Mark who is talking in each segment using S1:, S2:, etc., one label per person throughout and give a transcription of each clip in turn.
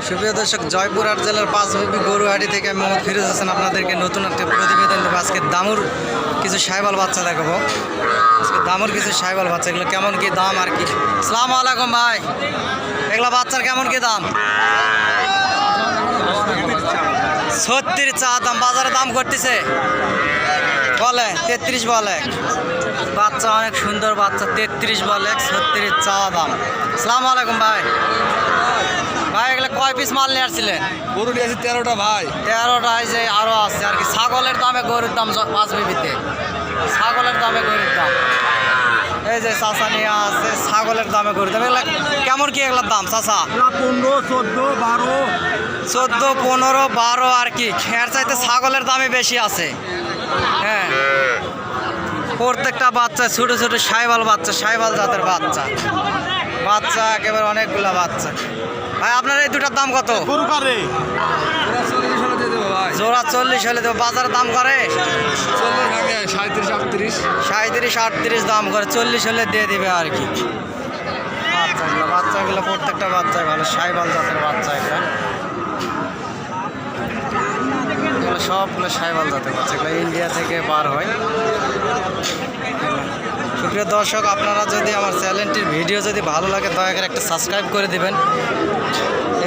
S1: সুপ্রিয় দর্শক, জয়পুরহাট জেলার পাঁচবিবি গরুহাটি থেকে আমি মোহাম্মদ ফিরোজ হাসান আপনাদেরকে নতুন একটা প্রতিবেদন দেবো। আজকে দামুর কিছু সাইবাল বাচ্চা দেখাবো। আজকে দামুর কিছু সাইবাল বাচ্চা, এগুলো কেমন কি দাম আর কি। আসসালামু আলাইকুম ভাই, এগুলো বাচ্চার কেমন কি দাম? 36 চা দাম, বাজারে দাম করতেছে বলে 33 বলে। বাচ্চা অনেক সুন্দর বাচ্চা, 33 বলে, 36 চা দাম। আসসালামু আলাইকুম ভাই। ভাই এগুলো কয় পিস মাল নিয়ে আসছিলেন?
S2: গরু নিয়ে আছে 13টা ভাই।
S1: 13টা, যে আরও আছে আর কি। ছাগলের দামে গরুর দাম পাঁচবিবিতে, ছাগলের দামে গরুর দাম। এই যে চাচা নিয়ে আছে ছাগলের দামে গরুর দাম। এগুলো কেমন কি এগুলোর দাম চাচা?
S2: 15, 14, 12,
S1: 14, 15, 12 আর কি। খেয়ার চাইতে ছাগলের দামে বেশি আছে। হ্যাঁ, প্রত্যেকটা বাচ্চা ছোট ছোট সাইবাল বাচ্চা, সাইবাল জাতের বাচ্চা। বাচ্চা একেবারে অনেকগুলা বাচ্চা। ভাই আপনার এই দুটার দাম কত?
S2: গরু কারে
S1: জোড়া 40 হলে দেবো। বাজার দাম করে 37, 38 দাম করে। 40 হলে দিয়ে দিবে আর কি। বাচ্চাগুলো প্রত্যেকটা বাচ্চাই ভালো, সাইবাল জাতের বাচ্চা। এগুলো সবগুলো সাইবাল জাতের বাচ্চা, এগুলো ইন্ডিয়া থেকে বার হয়। সুপ্রিয় দর্শক, আপনারা যদি আমার চ্যানেলটির ভিডিও যদি ভালো লাগে দয়া করে একটা সাবস্ক্রাইব করে দিবেন,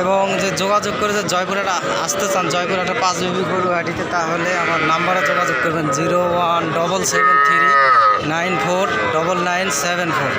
S1: এবং যে যোগাযোগ করে যে জয়পুরহাট আসতে চান, জয়পুরহাটের পাঁচবিবি গরুহাটিতে, তাহলে আমার নাম্বারে যোগাযোগ করবেন 0177394997 4।